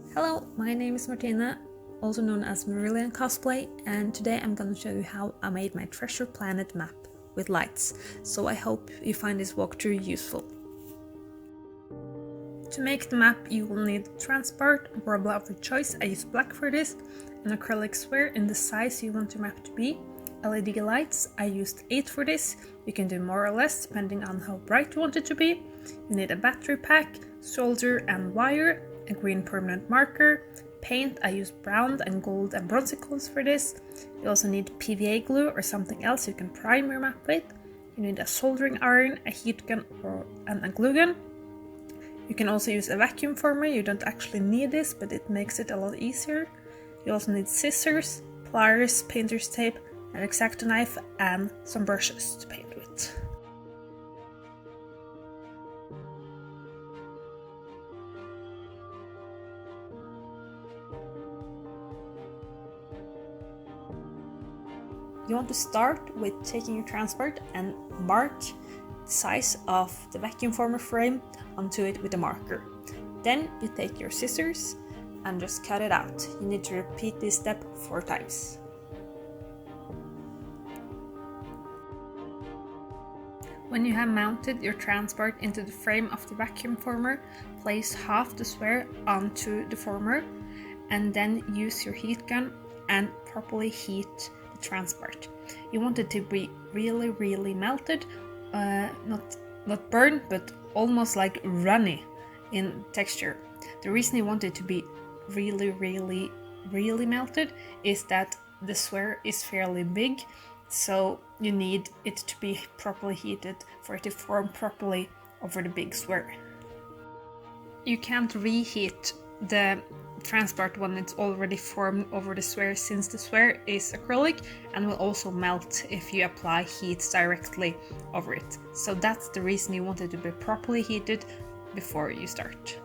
Hello, my name is Martina, also known as Marillion Cosplay, and today I'm going to show you how I made my treasure planet map with lights, so I hope you find this walkthrough useful. To make the map you will need transport, rubber of your choice, I use black for this, an acrylic sphere in the size you want your map to be, LED lights, I used 8 for this, you can do more or less depending on how bright you want it to be. You need a battery pack, solder and wire, a green permanent marker, paint, I used brown and gold and bronzy colors for this. You also need PVA glue or something else you can prime your map with. You need a soldering iron, a heat gun and a glue gun. You can also use a vacuum former, you don't actually need this, but it makes it a lot easier. You also need scissors, pliers, painter's tape, an X-Acto knife and some brushes to paint with. You want to start with taking your transport and mark the size of the vacuum former frame onto it with a marker. Then you take your scissors and just cut it out. You need to repeat this step 4 times. When you have mounted your transport into the frame of the vacuum former, place half the sphere onto the former and then use your heat gun and properly heat the transport. You want it to be really melted, not burned, but almost like runny in texture. The reason you want it to be really melted is that the sphere is fairly big, so you need it to be properly heated for it to form properly over the big sphere. You can't reheat the transport when it's already formed over the sphere, since the sphere is acrylic and will also melt if you apply heat directly over it. So that's the reason you want it to be properly heated before you start.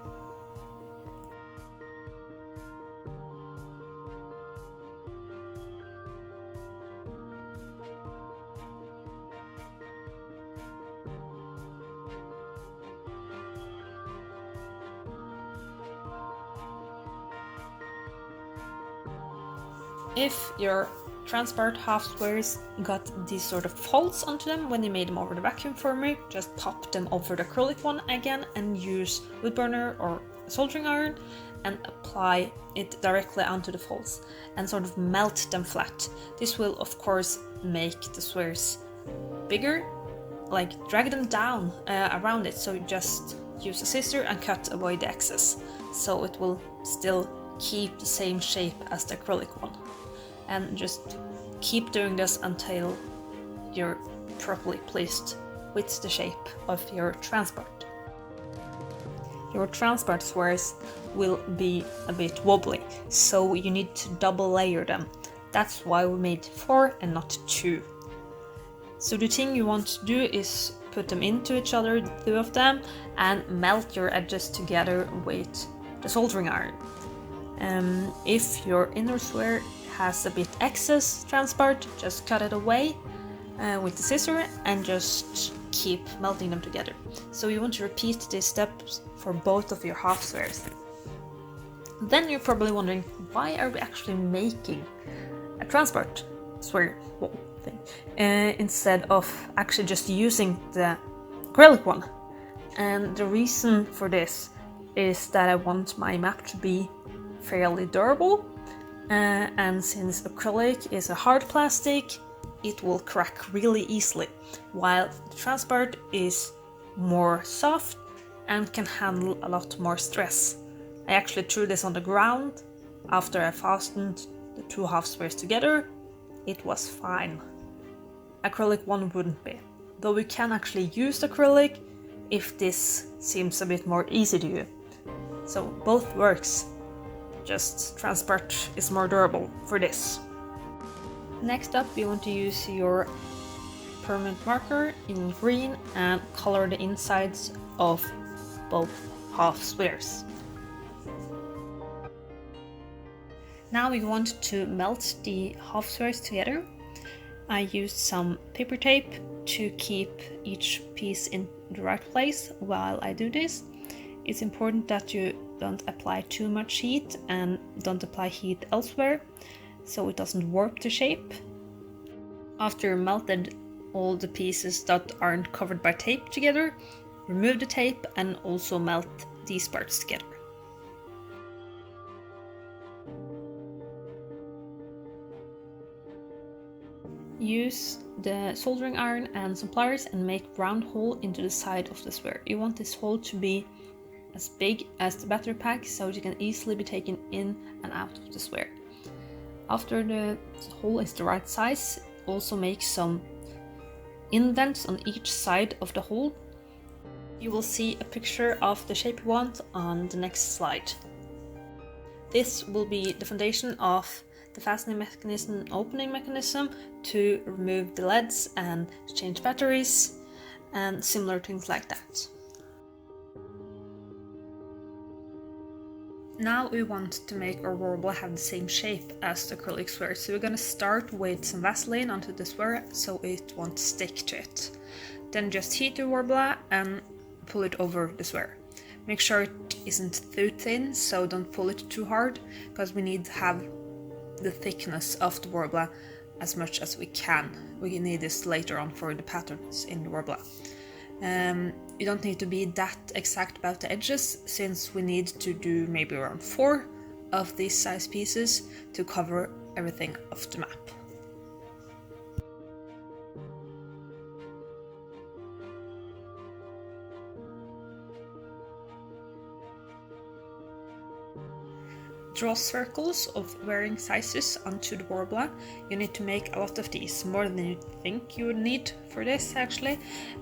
If your transport half squares got these sort of folds onto them when you made them over the vacuum former, just pop them over the acrylic one again and use wood burner or soldering iron and apply it directly onto the folds and sort of melt them flat. This will of course make the squares bigger, like drag them down around it, so you just use a scissor and cut away the excess, so it will still keep the same shape as the acrylic one. And just keep doing this until you're properly pleased with the shape of your transport. Your transport squares will be a bit wobbly, so you need to double layer them. That's why we made 4 and not 2. So the thing you want to do is put them into each other, 2 of them, and melt your edges together with the soldering iron. If your inner square has a bit excess transport, just cut it away with the scissor and just keep melting them together. So you want to repeat these steps for both of your half spheres. Then you're probably wondering, why are we actually making a transport sphere thing instead of actually just using the acrylic one? And the reason for this is that I want my map to be fairly durable, and since acrylic is a hard plastic, it will crack really easily, while the transport is more soft and can handle a lot more stress. I actually threw this on the ground after I fastened the 2 half spheres together. It was fine. Acrylic one wouldn't be, though we can actually use acrylic if this seems a bit more easy to you. So both works, just transport is more durable for this. Next up, you want to use your permanent marker in green and color the insides of both half spheres. Now we want to melt the half spheres together. I used some paper tape to keep each piece in the right place while I do this. It's important that you don't apply too much heat and don't apply heat elsewhere so it doesn't warp the shape. After you melted all the pieces that aren't covered by tape together, remove the tape and also melt these parts together. Use the soldering iron and some pliers and make a round hole into the side of the sphere. You want this hole to be as big as the battery pack so it can easily be taken in and out of the sphere. After the hole is the right size, also make some indents on each side of the hole. You will see a picture of the shape you want on the next slide. This will be the foundation of the fastening mechanism and opening mechanism to remove the LEDs and change batteries and similar things like that. Now we want to make our Warbler have the same shape as the acrylic sphere, so we're going to start with some Vaseline onto the sphere so it won't stick to it. Then just heat your Warbler and pull it over the sphere. Make sure it isn't too thin, so don't pull it too hard, because we need to have the thickness of the Warbler as much as we can. We need this later on for the patterns in the Warbler. You don't need to be that exact about the edges, since we need to do maybe around 4 of these size pieces to cover everything of the map. Draw circles of varying sizes onto the Warbler. You need to make a lot of these, more than you think you would need for this actually,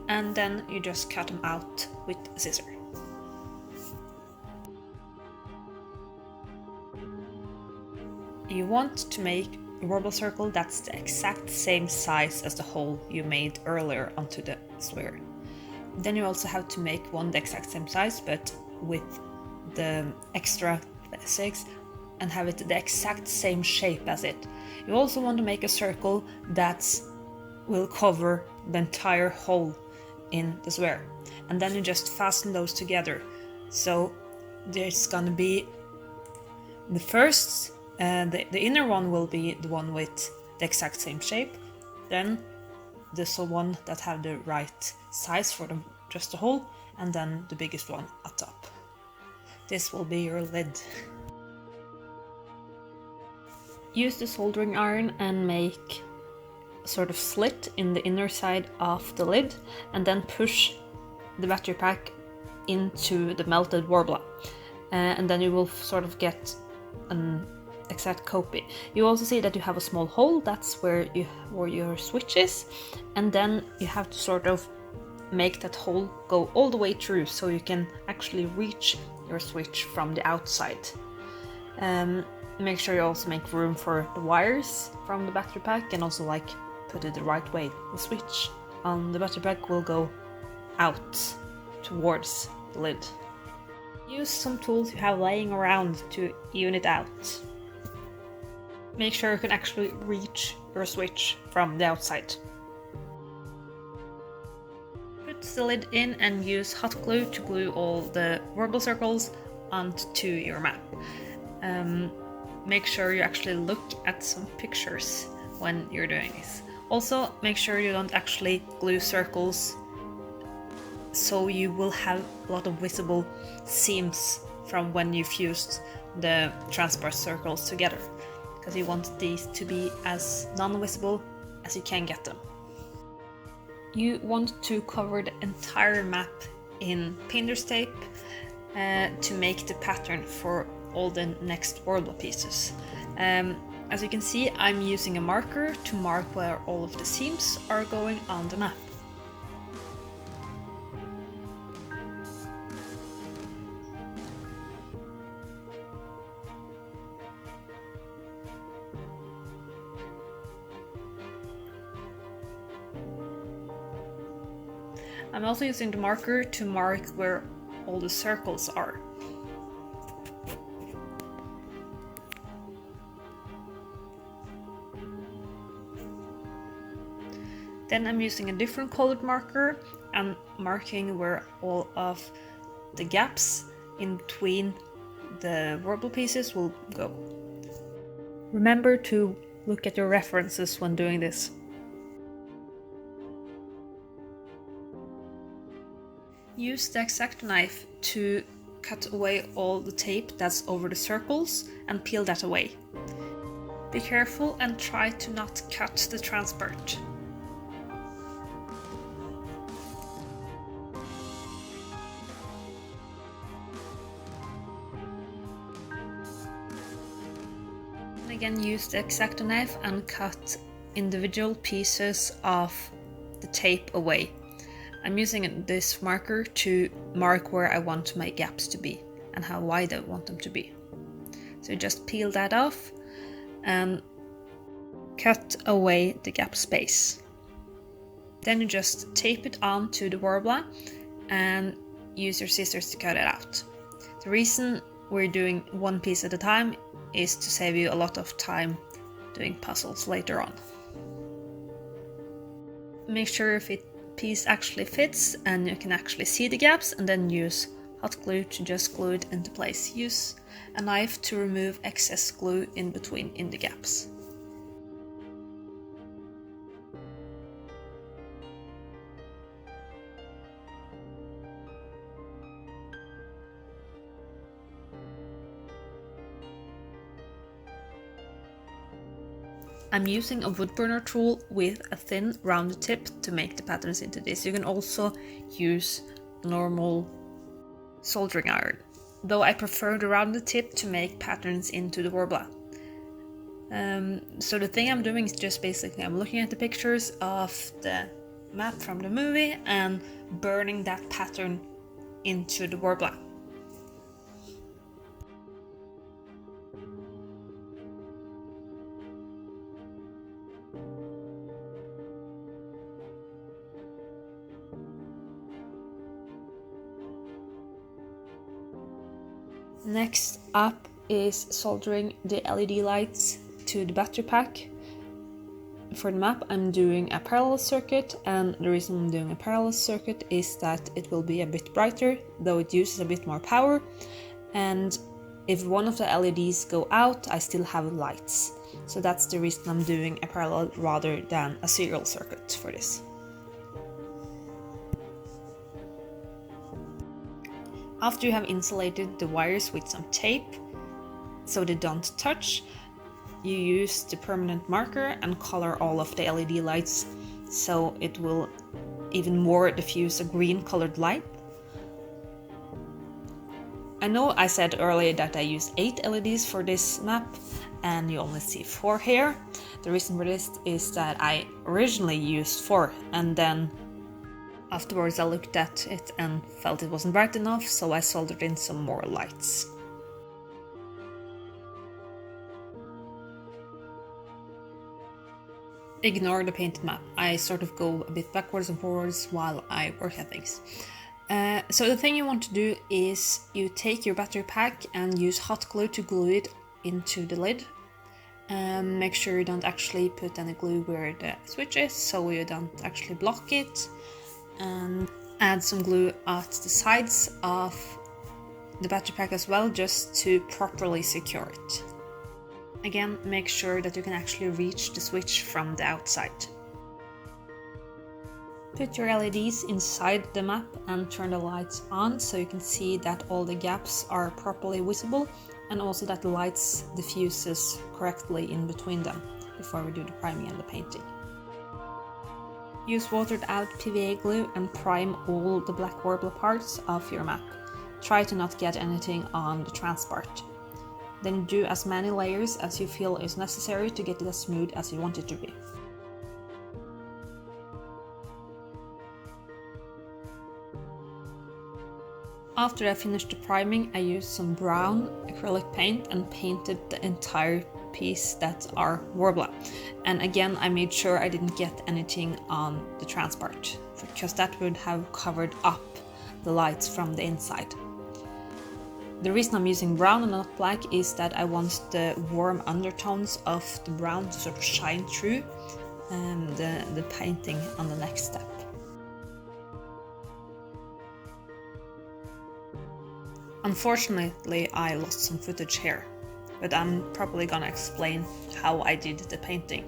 and then you just cut them out with a scissor. You want to make a Warbler circle that's the exact same size as the hole you made earlier onto the sphere. Then you also have to make one the exact same size, but with the extra 6, and have it the exact same shape as it. You also want to make a circle that will cover the entire hole in the sphere, and then you just fasten those together. So there's gonna be the first, the inner one will be the one with the exact same shape, then this one that have the right size for just the hole, and then the biggest one at top. This will be your lid. Use the soldering iron and make a sort of slit in the inner side of the lid, and then push the battery pack into the melted Warbler, and then you will sort of get an exact copy. You also see that you have a small hole, that's where your switch is, and then you have to sort of make that hole go all the way through so you can actually reach your switch from the outside. Make sure you also make room for the wires from the battery pack, and also like put it the right way. The switch on the battery pack will go out towards the lid. Use some tools you have laying around to even it out. Make sure you can actually reach your switch from the outside. Put the lid in and use hot glue to glue all the Warbler circles onto your map. Make sure you actually look at some pictures when you're doing this. Also, make sure you don't actually glue circles so you will have a lot of visible seams from when you fused the transparent circles together, because you want these to be as non-visible as you can get them. You want to cover the entire map in painter's tape to make the pattern for all the next Warbler pieces. As you can see, I'm using a marker to mark where all of the seams are going on the map. I'm also using the marker to mark where all the circles are. Then I'm using a different colored marker and marking where all of the gaps in between the warble pieces will go. Remember to look at your references when doing this. Use the X-Acto knife to cut away all the tape that's over the circles and peel that away. Be careful and try to not cut the transport. And again, use the X-Acto knife and cut individual pieces of the tape away. I'm using this marker to mark where I want my gaps to be and how wide I want them to be. So just peel that off and cut away the gap space. Then you just tape it onto the warbler and use your scissors to cut it out. The reason we're doing one piece at a time is to save you a lot of time doing puzzles later on. Make sure if it piece actually fits and you can actually see the gaps, and then use hot glue to just glue it into place. Use a knife to remove excess glue in between in the gaps. I'm using a wood burner tool with a thin rounded tip to make the patterns into this. You can also use normal soldering iron, though I prefer the rounded tip to make patterns into the warbler. So the thing I'm doing is just basically I'm looking at the pictures of the map from the movie and burning that pattern into the warbler. Next up is soldering the LED lights to the battery pack. For the map I'm doing a parallel circuit, and the reason I'm doing a parallel circuit is that it will be a bit brighter, though it uses a bit more power, and if one of the LEDs go out I still have lights. So that's the reason I'm doing a parallel rather than a serial circuit for this. After you have insulated the wires with some tape so they don't touch, you use the permanent marker and color all of the LED lights so it will even more diffuse a green colored light. I know I said earlier that I use 8 LEDs for this map and you only see 4 here. The reason for this is that I originally used 4 and then afterwards I looked at it and felt it wasn't bright enough, so I soldered in some more lights. Ignore the painted map. I sort of go a bit backwards and forwards while I work at things. So the thing you want to do is you take your battery pack and use hot glue to glue it into the lid. Make sure you don't actually put any glue where the switch is, so you don't actually block it. And add some glue at the sides of the battery pack as well, just to properly secure it. Again, make sure that you can actually reach the switch from the outside. Put your LEDs inside the map and turn the lights on so you can see that all the gaps are properly visible and also that the lights diffuses correctly in between them before we do the priming and the painting. Use watered out PVA glue and prime all the black warbler parts of your map. Try to not get anything on the transport. Then do as many layers as you feel is necessary to get it as smooth as you want it to be. After I finished the priming, I used some brown acrylic paint and painted the entire piece that's our warbler. And again, I made sure I didn't get anything on the transport, because that would have covered up the lights from the inside. The reason I'm using brown and not black is that I want the warm undertones of the brown to sort of shine through the painting on the next step. Unfortunately, I lost some footage here, but I'm probably gonna explain how I did the painting.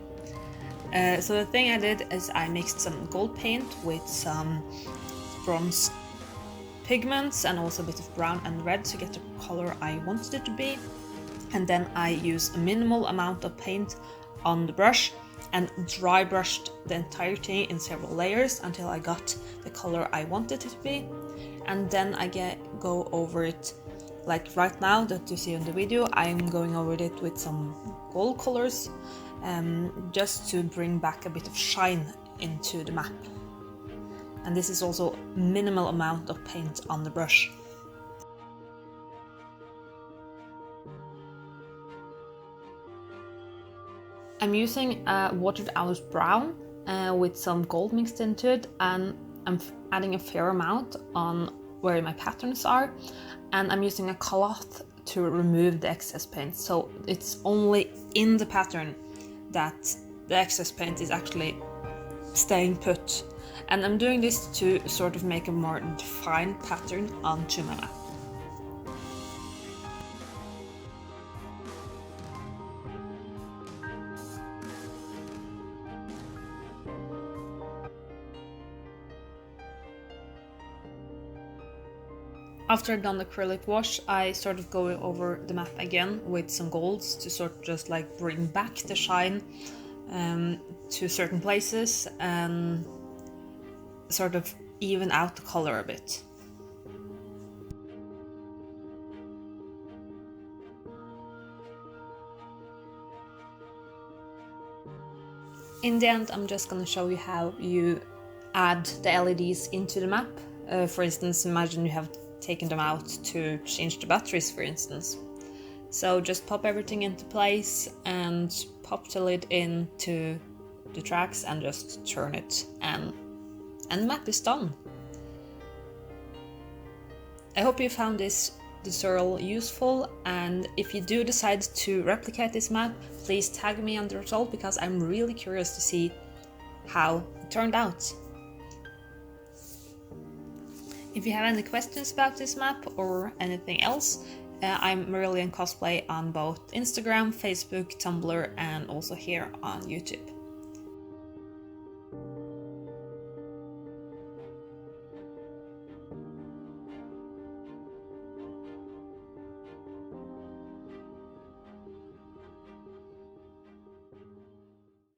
So the thing I did is I mixed some gold paint with some bronze pigments and also a bit of brown and red to get the color I wanted it to be. And then I used a minimal amount of paint on the brush and dry brushed the entire thing in several layers until I got the color I wanted it to be. And then I go over it, like right now that you see on the video, I'm going over it with some gold colors, just to bring back a bit of shine into the map. And this is also minimal amount of paint on the brush. I'm using a watered out brown with some gold mixed into it, and I'm adding a fair amount on where my patterns are, and I'm using a cloth to remove the excess paint, so it's only in the pattern that the excess paint is actually staying put. And I'm doing this to sort of make a more defined pattern onto my map. After I've done the acrylic wash, I sort of go over the map again with some golds to sort of just like bring back the shine to certain places and sort of even out the color a bit. In the end, I'm just gonna show you how you add the LEDs into the map. For instance, imagine you have taken them out to change the batteries, for instance. So just pop everything into place and pop the lid into the tracks and just turn it, and the map is done. I hope you found this tutorial useful, and if you do decide to replicate this map, please tag me on the result because I'm really curious to see how it turned out. If you have any questions about this map or anything else, I'm Marillion Cosplay on both Instagram, Facebook, Tumblr, and also here on YouTube.